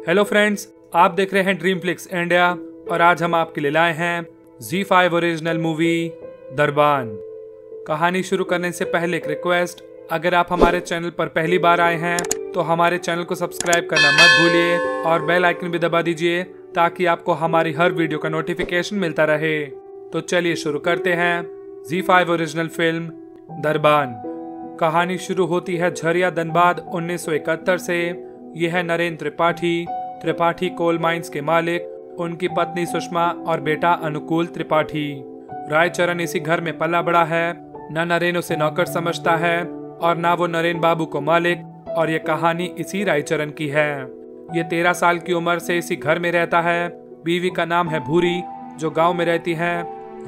Hello friends, आप देख रहे हैं ड्रीम फ्लिक्स इंडिया और आज हम आपके लिए लाए हैं ZEE5 ओरिजिनल मूवी दरबान। कहानी शुरू करने से पहले एक रिक्वेस्ट, अगर आप हमारे चैनल पर पहली बार आए हैं तो हमारे चैनल को सब्सक्राइब करना मत भूलिए और बेल आइकन भी दबा दीजिए ताकि आपको हमारी हर वीडियो का नोटिफिकेशन मिलता रहे। तो चलिए शुरू करते हैं ZEE5 ओरिजिनल फिल्म दरबान। कहानी शुरू होती है झरिया धनबाद 1971 से। यह है नरेंद्र त्रिपाठी कोल माइंस के मालिक, उनकी पत्नी सुषमा और बेटा अनुकूल त्रिपाठी। रायचरण इसी घर में पला बड़ा है। न नरेन उसे नौकर समझता है और न वो नरेन बाबू को मालिक, और ये कहानी इसी रायचरण की है। ये 13 साल की उम्र से इसी घर में रहता है। बीवी का नाम है भूरी, जो गांव में रहती है।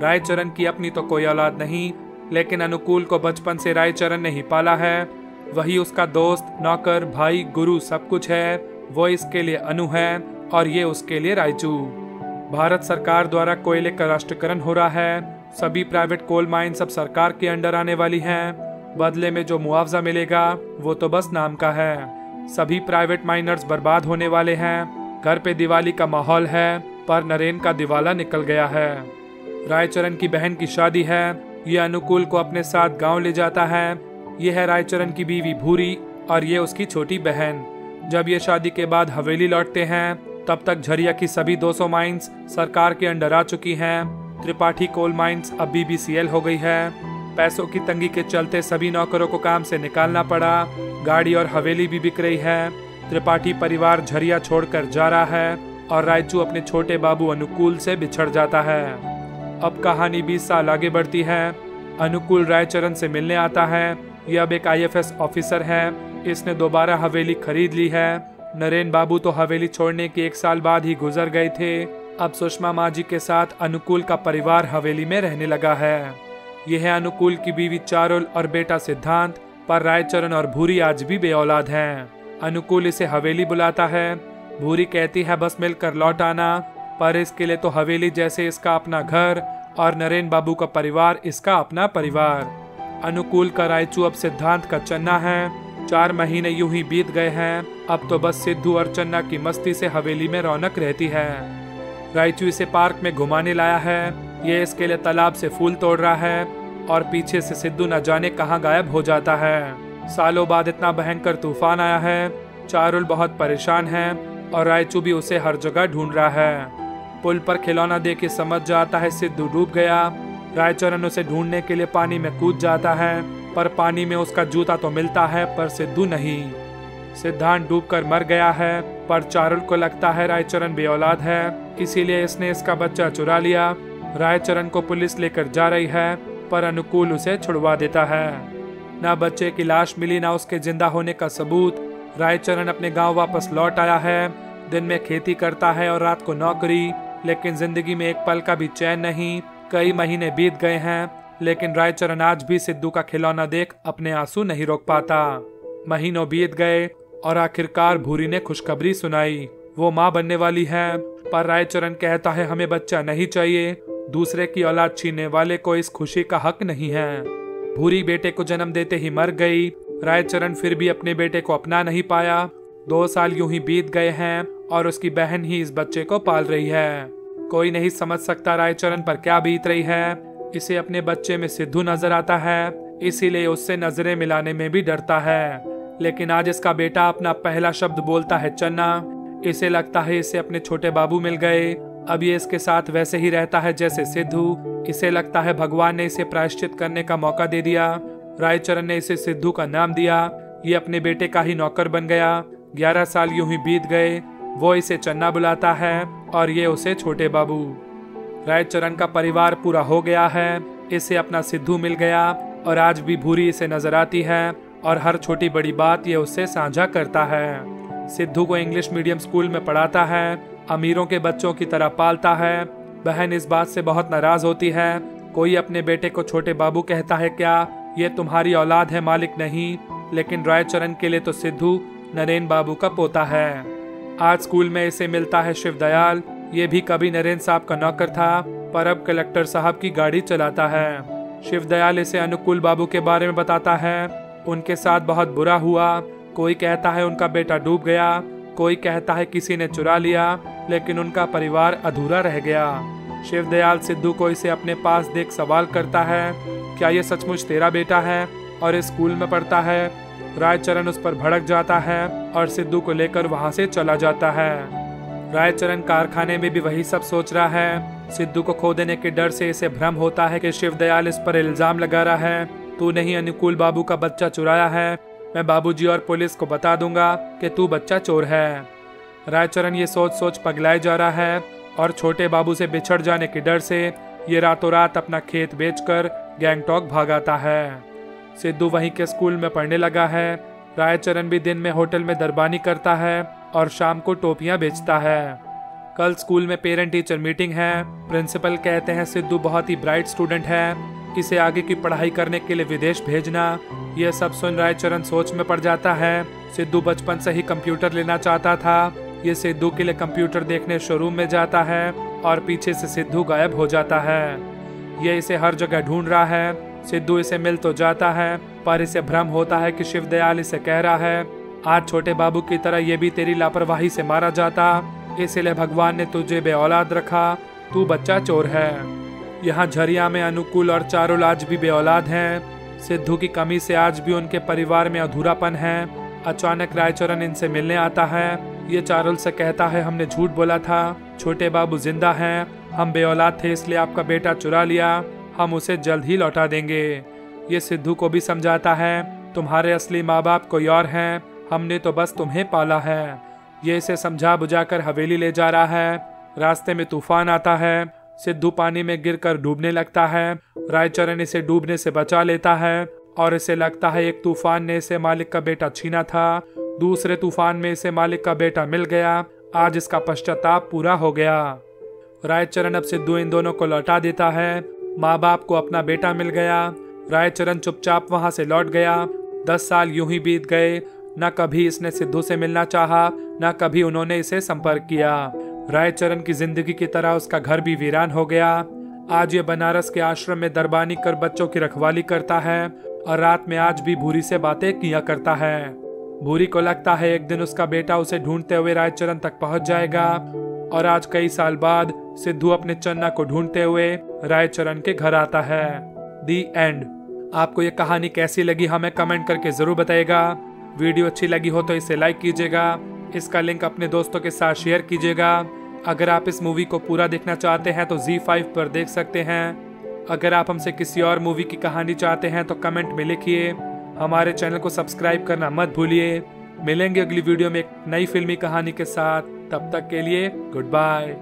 रायचरण की अपनी तो कोई औलाद नहीं, लेकिन अनुकूल को बचपन से रायचरण ने ही पाला है। वही उसका दोस्त, नौकर, भाई, गुरु सब कुछ है। वो इसके लिए अनु है और ये उसके लिए रायचू। भारत सरकार द्वारा कोयले का राष्ट्रीयकरण हो रहा है। सभी प्राइवेट कोल माइंस अब सरकार के अंडर आने वाली हैं। बदले में जो मुआवजा मिलेगा वो तो बस नाम का है। सभी प्राइवेट माइनर्स बर्बाद होने वाले हैं। घर पे दिवाली का माहौल है, पर नरेन का दिवाला निकल गया है। रायचरण की बहन की शादी है। ये अनुकूल को अपने साथ गांव ले जाता है। ये है रायचरण की बीवी भूरी और ये उसकी छोटी बहन। जब ये शादी के बाद हवेली लौटते हैं तब तक झरिया की सभी 200 माइंस सरकार के अंडर आ चुकी हैं। त्रिपाठी कोल माइंस अब BBCL हो गई है। पैसों की तंगी के चलते सभी नौकरों को काम से निकालना पड़ा। गाड़ी और हवेली भी बिक रही है। त्रिपाठी परिवार झरिया छोड़कर जा रहा है और रायचू अपने छोटे बाबू अनुकूल से बिछड़ जाता है। अब कहानी 20 साल आगे बढ़ती है। अनुकूल रायचरण से मिलने आता है। यह अब एक IFS ऑफिसर है। इसने दोबारा हवेली खरीद ली है। नरेन बाबू तो हवेली छोड़ने के 1 साल बाद ही गुजर गए थे। अब सुषमा माँ जी के साथ अनुकूल का परिवार हवेली में रहने लगा है। यह है अनुकूल की बीवी चारुल और बेटा सिद्धांत, पर रायचरण और भूरी आज भी बेऔलाद हैं। अनुकूल इसे हवेली बुलाता है। भूरी कहती है बस मिलकर लौट आना, पर इसके लिए तो हवेली जैसे इसका अपना घर और नरेन बाबू का परिवार इसका अपना परिवार। अनुकूल का रायचू अब सिद्धांत का चन्ना है। 4 महीने यूं ही बीत गए हैं। अब तो बस सिद्धू और चन्ना की मस्ती से हवेली में रौनक रहती है। रायचू इसे पार्क में घुमाने लाया है। ये इसके लिए तालाब से फूल तोड़ रहा है और पीछे से सिद्धू न जाने कहां गायब हो जाता है। सालों बाद इतना भयंकर तूफान आया है। चारुल बहुत परेशान है और रायचू भी उसे हर जगह ढूंढ रहा है। पुल पर खिलौना देख के समझ जाता है सिद्धू डूब गया। रायचरण उसे ढूंढने के लिए पानी में कूद जाता है, पर पानी में उसका जूता तो मिलता है पर सिद्धू नहीं। सिद्धांत डूबकर मर गया है, पर चारुल को लगता है रायचरण बेऔलाद है, इसीलिए इसने इसका बच्चा चुरा लिया। रायचरण को पुलिस लेकर जा रही है, पर अनुकूल उसे छुड़वा देता है। ना बच्चे की लाश मिली, ना उसके जिंदा होने का सबूत। रायचरण अपने गाँव वापस लौट आया है। दिन में खेती करता है और रात को नौकरी, लेकिन जिंदगी में एक पल का भी चैन नहीं। कई महीने बीत गए हैं, लेकिन रायचरण आज भी सिद्धू का खिलौना देख अपने आंसू नहीं रोक पाता। महीनों बीत गए और आखिरकार भूरी ने खुशखबरी सुनाई। वो माँ बनने वाली है, पर रायचरण कहता है हमें बच्चा नहीं चाहिए। दूसरे की औलाद छीनने वाले को इस खुशी का हक नहीं है। भूरी बेटे को जन्म देते ही मर गई। रायचरण फिर भी अपने बेटे को अपना नहीं पाया। 2 साल यूं ही बीत गए हैं और उसकी बहन ही इस बच्चे को पाल रही है। कोई नहीं समझ सकता रायचरण पर क्या बीत रही है। इसे अपने बच्चे में सिद्धू नजर आता है, इसीलिए उससे नजरें मिलाने में भी डरता है। लेकिन आज इसका बेटा अपना पहला शब्द बोलता है चन्ना। इसे लगता है इसे अपने छोटे बाबू मिल गए। अब ये इसके साथ वैसे ही रहता है जैसे सिद्धू। इसे लगता है भगवान ने इसे प्रायश्चित करने का मौका दे दिया। रायचरण ने इसे सिद्धू का नाम दिया। ये अपने बेटे का ही नौकर बन गया। 11 साल यूं ही बीत गए। वो इसे चन्ना बुलाता है और ये उसे छोटे बाबू। रायचरण का परिवार पूरा हो गया है। इसे अपना सिद्धू मिल गया और आज भी भूरी इसे नजर आती है और हर छोटी बड़ी बात ये उससे साझा करता है। सिद्धू को इंग्लिश मीडियम स्कूल में पढ़ाता है, अमीरों के बच्चों की तरह पालता है। बहन इस बात से बहुत नाराज होती है। कोई अपने बेटे को छोटे बाबू कहता है क्या? ये तुम्हारी औलाद है, मालिक नहीं। लेकिन रायचरण के लिए तो सिद्धू नरेन बाबू का पोता है। आज स्कूल में इसे मिलता है शिवदयाल। ये भी कभी नरेन साहब का नौकर था, पर अब कलेक्टर साहब की गाड़ी चलाता है। शिवदयाल इसे अनुकूल बाबू के बारे में बताता है। उनके साथ बहुत बुरा हुआ। कोई कहता है उनका बेटा डूब गया, कोई कहता है किसी ने चुरा लिया, लेकिन उनका परिवार अधूरा रह गया। शिवदयाल सिद्धू को इसे अपने पास देख सवाल करता है, क्या ये सचमुच तेरा बेटा है और इस स्कूल में पढ़ता है? रायचरण उस पर भड़क जाता है और सिद्धू को लेकर वहां से चला जाता है। रायचरण कारखाने में भी वही सब सोच रहा है। सिद्धू को खो देने के डर से इसे भ्रम होता है कि शिवदयाल इस पर इल्जाम लगा रहा है, तूने ही अनुकूल बाबू का बच्चा चुराया है, मैं बाबूजी और पुलिस को बता दूंगा कि तू बच्चा चोर है। रायचरण ये सोच सोच पगलाए जा रहा है और छोटे बाबू से बिछड़ जाने के डर से ये रातों रात अपना खेत बेचकर गैंगटॉक भाग आता है। सिद्धू वहीं के स्कूल में पढ़ने लगा है। रायचरण भी दिन में होटल में दरबानी करता है और शाम को टोपियां बेचता है। कल स्कूल में पेरेंट टीचर मीटिंग है। प्रिंसिपल कहते हैं सिद्धू बहुत ही ब्राइट स्टूडेंट है, इसे आगे की पढ़ाई करने के लिए विदेश भेजना। यह सब सुन रायचरण सोच में पड़ जाता है। सिद्धू बचपन से ही कंप्यूटर लेना चाहता था। ये सिद्धू के लिए कंप्यूटर देखने शोरूम में जाता है और पीछे से सिद्धू गायब हो जाता है। ये इसे हर जगह ढूंढ रहा है। सिद्धू इसे मिल तो जाता है, पर इसे भ्रम होता है कि शिवदयाल इसे कह रहा है, आज छोटे बाबू की तरह ये भी तेरी लापरवाही से मारा जाता, इसलिए भगवान ने तुझे बेऔलाद रखा, तू बच्चा चोर है। यहाँ झरिया में अनुकूल और चारुल आज भी बेऔलाद हैं। सिद्धू की कमी से आज भी उनके परिवार में अधूरापन है। अचानक रायचरण इनसे मिलने आता है। ये चारुल से कहता है, हमने झूठ बोला था, छोटे बाबू जिंदा हैं, हम बेऔलाद थे इसलिए आपका बेटा चुरा लिया, हम उसे जल्द ही लौटा देंगे। ये सिद्धू को भी समझाता है, तुम्हारे असली माँ बाप कोई और हैं, हमने तो बस तुम्हें पाला है। ये इसे समझा बुझाकर हवेली ले जा रहा है। रास्ते में तूफान आता है। सिद्धू पानी में गिरकर डूबने लगता है। रायचरण इसे डूबने से बचा लेता है और इसे लगता है एक तूफान ने इसे मालिक का बेटा छीना था, दूसरे तूफान में इसे मालिक का बेटा मिल गया, आज इसका पश्चाताप पूरा हो गया। रायचरण अब सिद्धू इन दोनों को लौटा देता है। माँ बाप को अपना बेटा मिल गया। रायचरण चुपचाप वहां से लौट गया। 10 साल यूं ही बीत गए। न कभी इसने सिद्धू से मिलना चाहा, न कभी उन्होंने इसे संपर्क किया। रायचरण की जिंदगी की तरह उसका घर भी वीरान हो गया। आज ये बनारस के आश्रम में दरबानी कर बच्चों की रखवाली करता है और रात में आज भी भूरी से बातें किया करता है। भूरी को लगता है एक दिन उसका बेटा उसे ढूंढते हुए रायचरण तक पहुंच जाएगा और आज कई साल बाद सिद्धू अपने चन्ना को ढूंढते हुए रायचरण के घर आता है। दी एंड। आपको ये कहानी कैसी लगी हमें कमेंट करके जरूर बताइएगा। वीडियो अच्छी लगी हो तो इसे लाइक कीजिएगा, इसका लिंक अपने दोस्तों के साथ शेयर कीजिएगा। अगर आप इस मूवी को पूरा देखना चाहते हैं तो Z5 पर देख सकते हैं। अगर आप हमसे किसी और मूवी की कहानी चाहते हैं तो कमेंट में लिखिए। हमारे चैनल को सब्सक्राइब करना मत भूलिए। मिलेंगे अगली वीडियो में एक नई फिल्मी कहानी के साथ। तब तक के लिए गुड बाय।